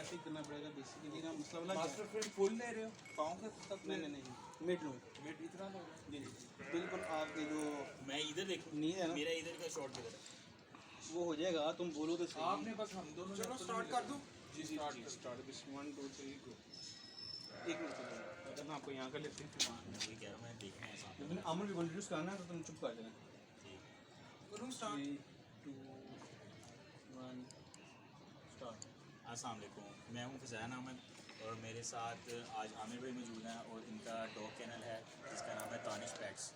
ऐसे ही करना पड़ेगा बेसिकली ना, मसला वाला मास्टर फ्रेम फुल ले रहे हो पाँव के तक? नहीं, मिड लूँ मिड इतना लोगे? जी बिल्कुल। आपके जो मैं इधर देखूँ, नी है ना, मेरा इधर का शॉट किधर है? वो हो जाएगा, तुम बोलो तो सही। आपने बस हम दोनों चलो ने स्टार्ट कर दूं? जी स्टार्ट दिस 1 2 3 गो। एक मिनट चलो, अगर मैं आपको यहाँ कर लेते हैं। मैं वही कह रहा हूँ, मैं देखना है साथ जब मैंने अमन को इंट्रोड्यूस करना है तो तुम चुप कर देना। करूं स्टार्ट? 3 2 1 स्टार्ट। अस्सलाम वालेकुम, मैं हूँ फ़ज़ैन अहमद और मेरे साथ आज आमिर भाई मौजूद हैं और इनका डॉग चैनल है जिसका नाम है तानिश पैट्स।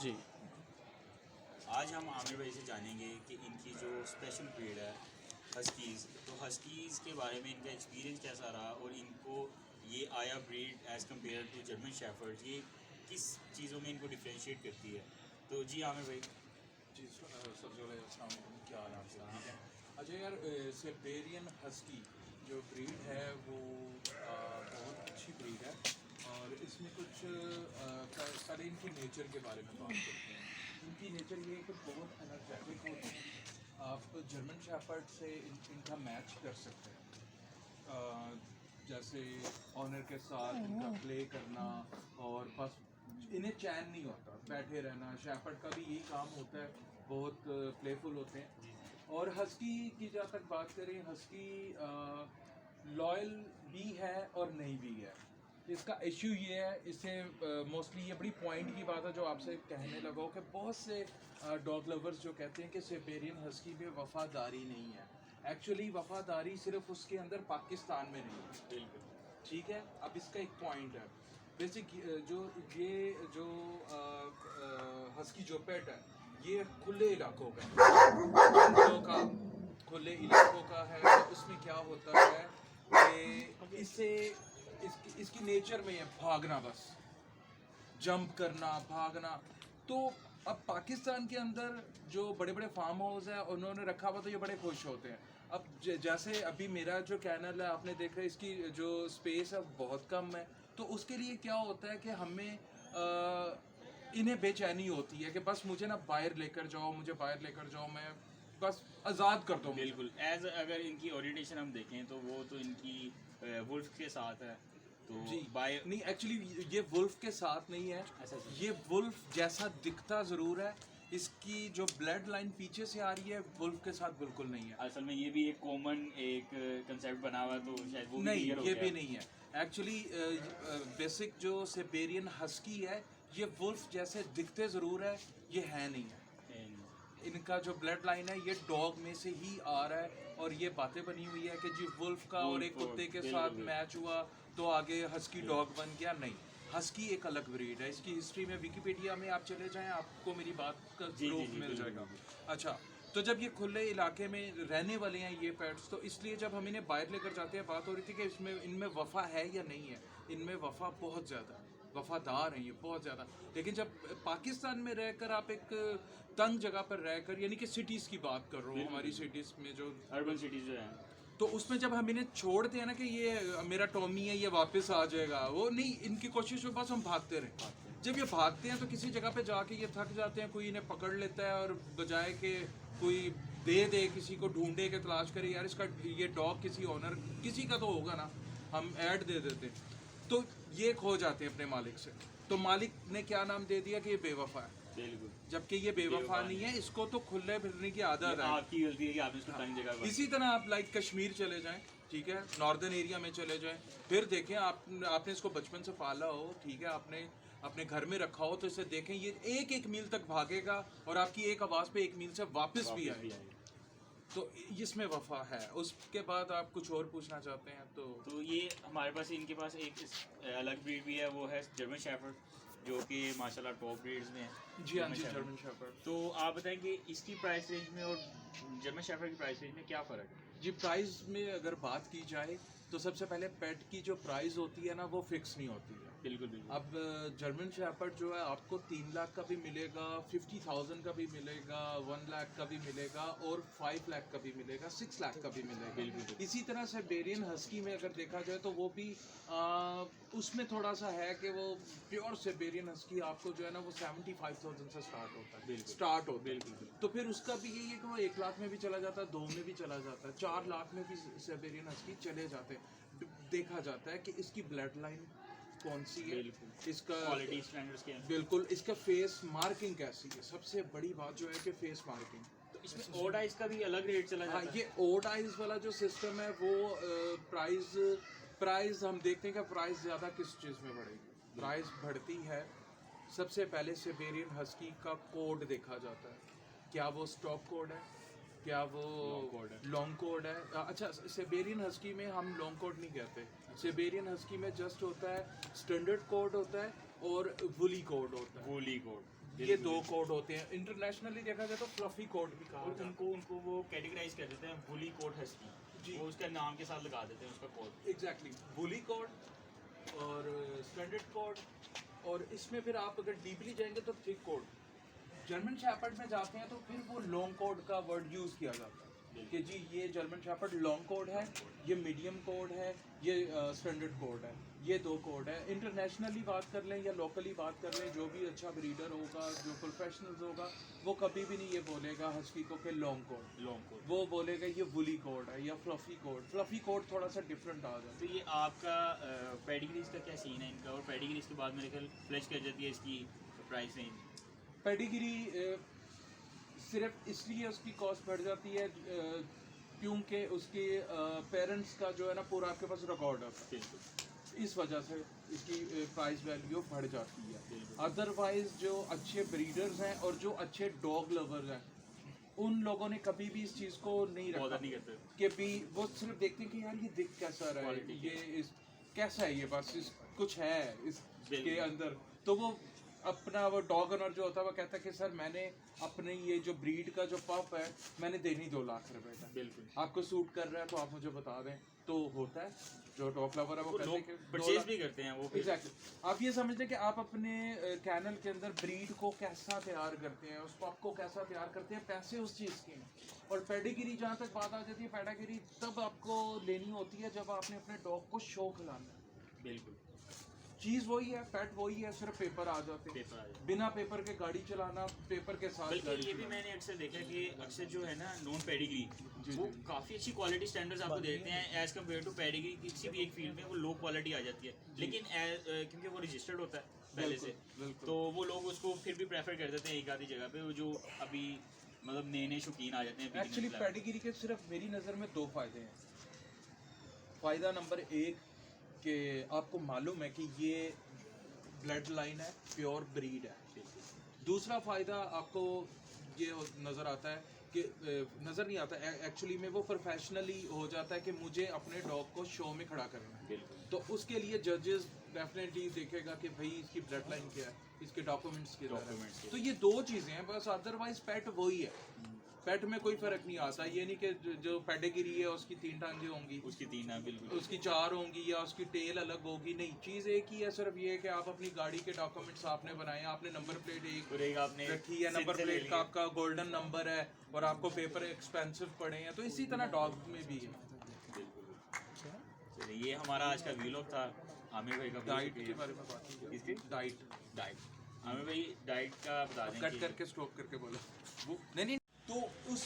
जी आज हम आमिर भाई से जानेंगे कि इनकी जो स्पेशल ब्रीड है हस्कीज़, तो हस्कीज़ के बारे में इनका एक्सपीरियंस कैसा रहा और इनको ये आया breed as compare to German shepherd ये किस चीज़ों में इनको डिफ्रेंशिएट करती है। तो जी आमिर भाई। जी सबसे पहले अस्सलाम वालेकुम, क्या हाल है आपके? ठीक है। अच्छा यार, सिबेरियन हस्की जो ब्रीड है वो बहुत अच्छी ब्रीड है और इसमें कुछ सारे इनके नेचर के बारे में बात करते हैं। इनकी नेचर ये है कि बहुत एनर्जेटिक होते हैं। आप जर्मन शेफर्ड से इनका मैच कर सकते हैं। जैसे ऑनर के साथ इनका प्ले करना और बस इन्हें चैन नहीं होता, बैठे रहना। शेफर्ड का भी यही काम होता है, बहुत प्लेफुल होते हैं। और हस्की की जहाँ तक बात करें, हस्की लॉयल भी है और नहीं भी है। इसका इश्यू ये है, इससे मोस्टली ये बड़ी पॉइंट की बात है जो आपसे कहने लगा हो कि बहुत से डॉग लवर्स जो कहते हैं कि सिबेरियन हस्की में वफादारी नहीं है। एक्चुअली वफादारी सिर्फ उसके अंदर पाकिस्तान में नहीं है। बिल्कुल ठीक है। अब इसका एक पॉइंट है बेसिक, जो हस्की जो पेट है ये खुले इलाकों का जंगलों का, खुले इलाकों का है। तो उसमें क्या होता है कि इसकी नेचर में है भागना, बस जंप करना, भागना। तो अब पाकिस्तान के अंदर जो बड़े बड़े फार्म हाउस है उन्होंने रखा हुआ तो ये बड़े खुश होते हैं। अब जैसे अभी मेरा जो चैनल है आपने देखा, इसकी जो स्पेस है बहुत कम है। तो उसके लिए क्या होता है कि हमें इन्हें बेचैनी होती है कि बस मुझे ना बाहर लेकर जाओ, मुझे बाहर लेकर जाओ, मैं बस आज़ाद कर दो। बिल्कुल। एज अगर इनकी ओरिएंटेशन हम देखें तो वो तो इनकी वुल्फ के साथ है। तो जी बाय नहीं, एक्चुअली ये वुल्फ के साथ नहीं है। अच्छा। ये वुल्फ जैसा दिखता ज़रूर है, इसकी जो ब्लड लाइन पीछे से आ रही है वुल्फ के साथ बिल्कुल नहीं है। असल में ये भी एक कॉमन एक कंसेप्ट बना हुआ है, तो शायद वो नहीं, clear हो ये गया। भी नहीं है। एक्चुअली बेसिक जो सिबेरियन हस्की है ये वुल्फ जैसे दिखते ज़रूर है, ये है नहीं है। इनका जो ब्लड लाइन है ये डॉग में से ही आ रहा है और ये बातें बनी हुई है कि जी वुल्फ का और एक कुत्ते के साथ मैच हुआ तो आगे हस्की डॉग बन गया। नहीं, हस्की एक अलग ब्रीड है। इसकी हिस्ट्री में विकिपीडिया में आप चले जाएं, आपको मेरी बात का प्रूफ मिल जाएगा। अच्छा, तो जब ये खुले इलाके में रहने वाले हैं ये पेट्स, तो इसलिए जब हम इन्हें बाहर लेकर जाते हैं, बात हो रही थी कि इसमें इनमें वफा है या नहीं है। इनमें वफा बहुत ज़्यादा है, वफादार हैं ये बहुत ज़्यादा। लेकिन जब पाकिस्तान में रहकर आप एक तंग जगह पर रहकर, यानी कि सिटीज़ की बात कर रहा हूँ, हमारी सिटीज़ में जो अर्बन सिटीज़ जो हैं, तो उसमें जब हम इन्हें छोड़ते हैं ना कि ये मेरा टॉमी है ये वापस आ जाएगा, वो नहीं, इनकी कोशिश में बस हम भागते रहें। जब ये भागते हैं तो किसी जगह पे जाके ये थक जाते हैं, कोई इन्हें पकड़ लेता है और बजाय के कोई दे किसी को ढूंढे के तलाश करे, यार इसका ये डॉग किसी ऑनर किसी का तो होगा ना, हम ऐड दे देते हैं, तो ये खो जाते हैं अपने मालिक से। तो मालिक ने क्या नाम दे दिया कि ये बेवफा है, बिल्कुल। जबकि ये बेवफा नहीं है। इसको तो खुले फिरने की आदत है। आपकी गलती है कि आपने उसको तंग जगह पर। इसी तरह आप लाइक कश्मीर चले जाएं, ठीक है, नॉर्दर्न एरिया में चले जाएं, फिर देखें आपने इसको बचपन से पाला हो, ठीक है, आपने अपने घर में रखा हो, तो इसे देखें ये एक मील तक भागेगा और आपकी एक आवाज़ पे 1 मील से वापस भी आएगा। तो इसमें वफा है। उसके बाद आप कुछ और पूछना चाहते हैं तो ये हमारे पास इनके पास एक अलग ब्रीड भी है, वो है जर्मन शेफर्ड, जो कि माशाल्लाह टॉप ब्रीड्स में है। जी हाँ जी, जर्मन शेफर्ड। तो आप बताएं कि इसकी प्राइस रेंज में और जर्मन शेफर्ड की प्राइस रेंज में क्या फ़र्क है? जी, प्राइस में अगर बात की जाए तो सबसे पहले पेट की जो प्राइस होती है ना वो फिक्स नहीं होती है। बिल्कुल बिल्कुल। अब जर्मन शेपर्ड जो है आपको 3 लाख का भी मिलेगा, 50,000 का भी मिलेगा, 1 लाख का भी मिलेगा और 5 लाख का भी मिलेगा, 6 लाख का भी मिलेगा। बिल्कुल। इसी तरह साइबेरियन हस्की में अगर देखा जाए तो वो भी उसमें थोड़ा सा है कि वो प्योर साइबेरियन हस्की आपको जो है ना वो 75,000 से स्टार्ट होता है, बिल्कुल। स्टार्ट होता है। बिल्कुल, बिल्कुल। तो फिर उसका भी यही है कि वो 1 लाख में भी चला जाता है, 2 में भी चला जाता है, 4 लाख में भी साइबेरियन हस्की चले जाते हैं। देखा जाता है कि इसकी ब्लड लाइन कौन सी है, बिल्कुल। इसका क्वालिटी स्टैंडर्ड्स के हैं। बिल्कुल, इसका फेस मार्किंग कैसी है, सबसे बड़ी बात जो है कि फेस मार्किंग। तो इसमें ओड आइज का भी अलग रेट चला हाँ, जाता है। ये ओड आइज वाला जो सिस्टम है वो प्राइस हम देखते हैं कि प्राइस ज़्यादा किस चीज़ में बढ़ेगी। प्राइस बढ़ती है सबसे पहले साइबेरियन हस्की का कोड देखा जाता है, क्या वो स्टॉप कोड है, क्या वो Long code है। लॉन्ग कोड है। अच्छा, साइबेरियन हस्की में हम लॉन्ग कोड नहीं कहते, साइबेरियन हस्की में जस्ट होता है स्टैंडर्ड कोड होता है और वुली कोड होता है। Woolly code. ये 2 कोड होते हैं। इंटरनेशनली देखा जाए तो फ्लफी कोड भी कहा और जाता है। उनको वो कैटेगराइज कर देते हैं वूली कोड हस्की। जी। वो उसका नाम के साथ लगा देते हैं उसका कोड। एग्जैक्टली, वुली कोड और स्टैंडर्ड कोड, और इसमें फिर आप अगर डीपली जाएंगे तो थिक कोड। जर्मन शेपर्ड में जाते हैं तो फिर वो लॉन्ग कोड का वर्ड यूज़ किया जाता है कि जी ये जर्मन शेपर्ड लॉन्ग कोड है, ये मीडियम कोड है, ये स्टैंडर्ड कोड है, ये 2 कोड है। इंटरनेशनली बात कर लें या लोकली बात कर लें, जो भी अच्छा ब्रीडर होगा, जो प्रोफेशनल्स होगा, वो कभी भी नहीं ये बोलेगा हस्की को कि लॉन्ग कोड, लॉन्ग कोड। वो बोलेगा ये वुली कोड है या फ्लफी कोड। फ्लफी कोड थोड़ा सा डिफरेंट आ जाता है। तो ये आपका पेडिग्रीज का क्या सीन है इनका, और पेडिग्रीज के बाद मेरे ख्याल फ्लैश कर जाती है इसकी प्राइस रेंज। पेडिग्री सिर्फ इसलिए उसकी कॉस्ट बढ़ जाती है क्योंकि उसके पेरेंट्स का जो है ना पूरा आपके पास रिकॉर्ड होता है, बिल्कुल इस वजह से इसकी प्राइस वैल्यू बढ़ जाती है। बिल्कुल। अदरवाइज जो अच्छे ब्रीडर्स हैं और जो अच्छे डॉग लवर्स हैं, उन लोगों ने कभी भी इस चीज़ को नहीं रखा बॉदर नहीं करते। कि भी वो सिर्फ देखते हैं कि यार ये दिख कैसा रहा है, Quality ये इस कैसा है, ये बस इस कुछ है इसके बिल्कुल। अंदर। तो वो अपना वो डॉग ओनर जो होता है वो कहता है कि सर मैंने अपने ये जो ब्रीड का जो पप है मैंने देनी 2 लाख रुपए का, बिल्कुल। आपको सूट कर रहा है तो आप मुझे बता दें। तो होता है जो डॉग लवर है वो वो कहते लोग हैं कि 2 परचेज लाख। भी करते हैं वो। एग्जैक्टली, आप ये समझते हैं कि आप अपने कैनल के अंदर ब्रीड को कैसा तैयार करते हैं, उस पप को कैसा तैयार करते हैं, पैसे उस चीज़ के हैं। और पेडिग्री जहाँ तक बात आ जाती है, पेडिग्री तब आपको लेनी होती है जब आपने अपने डॉग को शो खिलाना है। बिल्कुल। चीज़ वही है, पेट वही है, सिर्फ पेपर आ जाते हैं। पेपर आ जाए। बिना पेपर के गाड़ी चलाना, पेपर के साथ बल्कि गाड़ी ये भी चलाना। मैंने अक्सर देखा कि अक्सर जो है ना नॉन पेडिग्री जी, वो जी। काफ़ी अच्छी क्वालिटी स्टैंडर्ड्स आपको देते हैं एज कम्पेयर टू पेडिग्री। किसी भी एक फील्ड में वो लो क्वालिटी आ जाती है, लेकिन क्योंकि वो रजिस्टर्ड होता है पहले से, बिल्कुल। तो वो लोग उसको फिर भी प्रेफर कर देते हैं एक आधी जगह पे। वो जो अभी मतलब नए नए शौकीन आ जाते हैं एक्चुअली beginners level। पेडिग्री के सिर्फ मेरी नज़र में 2 फ़ायदे हैं। फ़ायदा नंबर 1 कि आपको मालूम है कि ये ब्लड लाइन है, प्योर ब्रीड है। दूसरा फ़ायदा आपको ये नज़र आता है कि नज़र नहीं आता, एक्चुअली में वो प्रोफेशनली हो जाता है कि मुझे अपने डॉग को शो में खड़ा करना है। बिल्कुल। तो उसके लिए जजेस डेफिनेटली देखेगा कि भाई इसकी ब्लड लाइन क्या है, इसके डॉक्यूमेंट्स क्या Documents है। क्या तो ये 2 चीज़ें हैं बस, अदरवाइज पेट वही है। पेट में कोई फ़र्क नहीं आता। ये नहीं कि जो पेडिग्री है उसकी 3 टांगें होंगी, उसकी 3 है बिल्कुल। उसकी 4 होंगी या उसकी टेल अलग होगी। नहीं, चीज़ एक ही है, सिर्फ ये कि आप अपनी गाड़ी के डॉक्यूमेंट्स आपने बनाए, आपने नंबर प्लेट एक और एक आपने रखी है, नंबर सिंध से ले प्लेट का आपका गोल्डन नंबर है और आपको पेपर एक्सपेंसिव पड़े हैं। तो इसी तरह डॉग में भी है। बिल्कुल। चलिए ये हमारा आज का व्लॉग था। आमिर भाई का डाइट के बारे में बात की। इसकी डाइट डाइट। आमिर भाई डाइट का बता दें कट कि करके स्टॉप करके बोलो वो नहीं। तो उस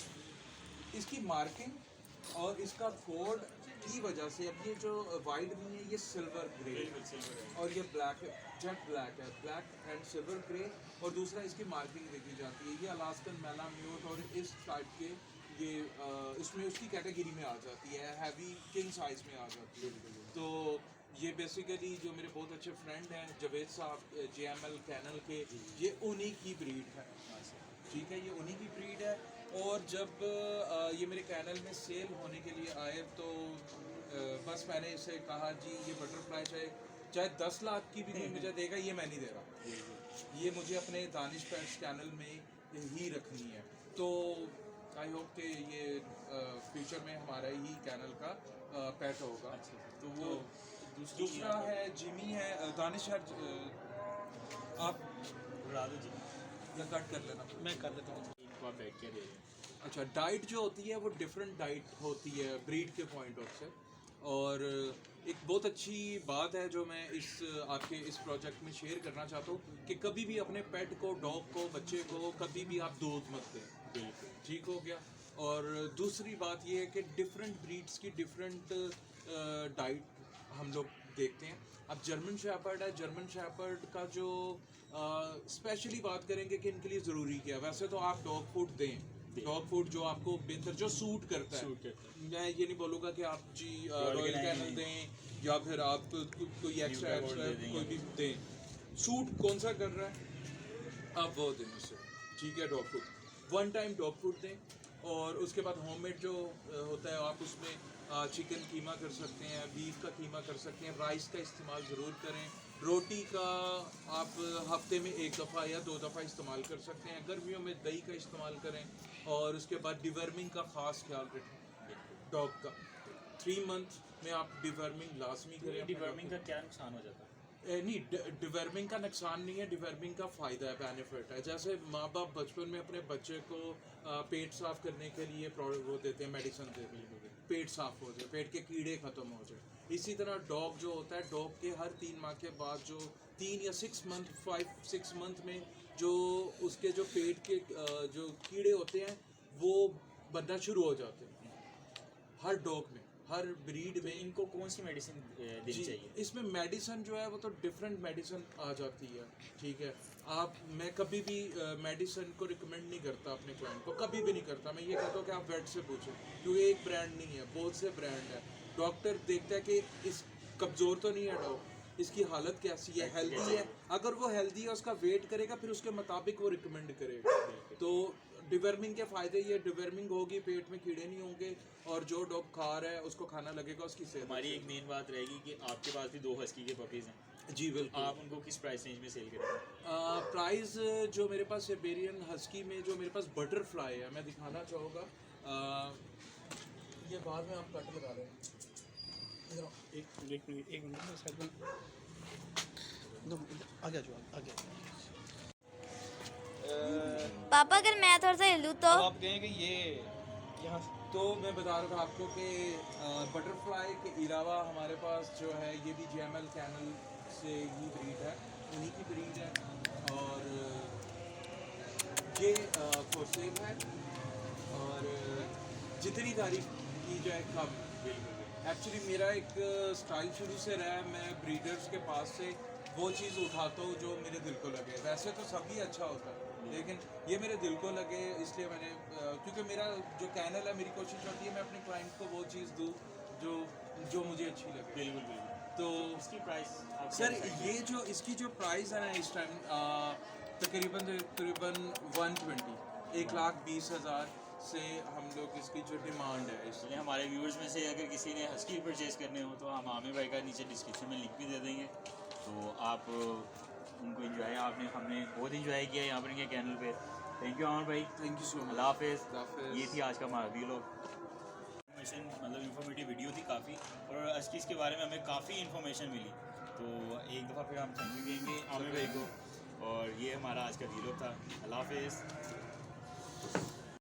इसकी मार्किंग और इसका कोड की वजह से अब ये जो वाइट नहीं है, ये सिल्वर ग्रे बिल्कुल सिल्वर है। और ये ब्लैक है, जेट ब्लैक है, ब्लैक एंड सिल्वर ग्रे। और दूसरा इसकी मार्किंग देखी जाती है, ये अलास्कन मैलाम्यूट और इस टाइप के ये इसमें उसकी कैटेगरी में आ जाती है, हैवी किंग साइज में आ जाती है। तो ये बेसिकली जो मेरे बहुत अच्छे फ्रेंड हैं जवेद साहब JML कैनल के, ये उन्हीं की ब्रीड है। ठीक है, ये उन्हीं की ब्रीड है। और जब ये मेरे कैनल में सेल होने के लिए आए तो बस मैंने इसे कहा जी ये बटरफ्लाई चाहे 10 लाख की भी मुझे देगा, ये मैं नहीं दे रहा, ये मुझे अपने दानिश पेट्स चैनल में ही रखनी है। तो आई होप कि ये फ्यूचर में हमारा ही कैनल का पेट होगा। तो वो दूसरा है जिमी है, दानिश है। आप उड़ा दो जी, या कट कर लेना। मैं कर लेता हूँ। इनको आप बैठ के दे रहे हैं। अच्छा, डाइट जो होती है वो डिफरेंट डाइट होती है ब्रीड के पॉइंट ऑफ से। और एक बहुत अच्छी बात है जो मैं आपके इस प्रोजेक्ट में शेयर करना चाहता हूँ कि कभी भी अपने पेट को, डॉग को, बच्चे को कभी भी आप दूध मत दें। बिल्कुल ठीक हो गया। और दूसरी बात ये है कि डिफरेंट ब्रीड्स की डिफरेंट डाइट हम लोग देखते हैं। अब जर्मन शेपर्ड है, जर्मन शेपर्ड का जो स्पेशली बात करेंगे कि इनके लिए ज़रूरी क्या है। वैसे तो आप डॉग फूड दें, डॉग फूड जो आपको बेहतर जो सूट करता है। मैं ये नहीं बोलूँगा कि आप जी रॉयल कैनल दें या फिर आप कोई एक्स्ट्रा कोई भी दें। सूट कौन सा कर रहा है आप वो दें उसे। ठीक है, dog food 1 time dog food दें। और उसके बाद होममेड जो होता है आप उसमें चिकन कीमा कर सकते हैं, बीफ का कीमा कर सकते हैं। राइस का इस्तेमाल ज़रूर करें। रोटी का आप हफ्ते में 1 दफ़ा या 2 दफ़ा इस्तेमाल कर सकते हैं। गर्मियों में दही का इस्तेमाल करें। और उसके बाद डिवर्मिंग का ख़ास ख्याल रखें डॉग का। 3 मंथ में आप डिवर्मिंग लाजमी करें। डिवर्मिंग का क्या नुकसान हो जाता है? नहीं, डिवर्मिंग का नुकसान नहीं है, डिवर्मिंग का फ़ायदा है, बेनिफिट है। जैसे माँ बाप बचपन में अपने बच्चे को पेट साफ़ करने के लिए वो देते हैं, मेडिसिन देते हैं, पेट साफ़ हो जाए, पेट के कीड़े ख़त्म हो जाए। इसी तरह डॉग जो होता है, डॉग के हर 3 माह के बाद जो 3 या 5-6 मंथ में जो उसके जो पेट के जो कीड़े होते हैं वो बनना शुरू हो जाते हैं हर डॉग में, हर ब्रीड में। इनको कौन सी मेडिसिन देनी जी, चाहिए? इसमें मेडिसिन जो है वो तो डिफरेंट मेडिसिन आ जाती है। ठीक है, मैं कभी भी मेडिसिन को रिकमेंड नहीं करता अपने क्लाइंट को, कभी भी नहीं करता। मैं ये कहता हूँ कि आप वेट से पूछें, क्योंकि एक ब्रांड नहीं है, बहुत से ब्रांड है। डॉक्टर देखता है कि इस कमज़ोर तो नहीं है डॉग, इसकी हालत कैसी है, हेल्दी है। अगर वो हेल्दी है उसका वेट करेगा, फिर उसके मुताबिक वो रिकमेंड करेगा। तो डिवर्मिंग के फ़ायदे ये, डिवर्मिंग होगी, पेट में कीड़े नहीं होंगे, और जो डॉग खा रहा है उसको खाना लगेगा, उसकी सेहत। हमारी एक मेन बात रहेगी कि आपके पास भी 2 हस्की के पपीज़ हैं। जी बिल्कुल। आप उनको किस प्राइस रेंज में सेल करेंगे? प्राइस जो मेरे पास सिबेरियन हस्की में जो मेरे पास बटरफ्लाई है, मैं दिखाना चाहूँगा। ये बाद में आप कट लगा लें। एक मिनट में साइड में आगे जाओ, आगे। पापा अगर मैं थोड़ा सा हिलूँ तो अब आप कहें कि ये यहाँ तो मैं बता रहा था आपको कि बटरफ्लाई के अलावा हमारे पास जो है ये भी जेमल कैनल से ही ब्रीड है, उन्हीं की ब्रीड है। और ये फोर्सेव है। और जितनी तारीफ की जाए कम। एक्चुअली मेरा एक स्टाइल शुरू से रहा है, मैं ब्रीडर्स के पास से वो चीज़ उठाता हूँ जो मेरे दिल को लगे। वैसे तो सभी अच्छा होता है, लेकिन ये मेरे दिल को लगे, इसलिए मैंने क्योंकि मेरा जो कैनल है, मेरी कोशिश होती है मैं अपने क्लाइंट को वो चीज़ दूँ जो मुझे अच्छी लगे। बिल्कुल बिल्कुल। तो इसकी प्राइस सर ये जो इसकी जो प्राइस है ना इस टाइम तकरीबन 120, 1,20,000 से हम लोग इसकी जो डिमांड है। इसलिए हमारे व्यूअर्स में से अगर किसी ने हस्की परचेज़ करने हो तो हम आमिर भाई का नीचे डिस्क्रिप्शन में लिंक भी दे देंगे, तो आप उनको इंजॉय, हमने बहुत इंजॉय किया यहाँ पर इनके चैनल पे। थैंक यू आमिर भाई, थैंक यू सो मच। अल्लाह हाफिज़। हाफिज़। ये थी आज का हमारा वीलॉग। मतलब इन्फॉर्मेटिव वीडियो थी काफ़ी, और हस्कीज़ के बारे में हमें काफ़ी इन्फॉर्मेशन मिली। तो एक दफ़ा फिर हम थैंक यू कहेंगे आमिर भाई को, और ये हमारा आज का वीलॉग था। अल्लाह हाफिज़।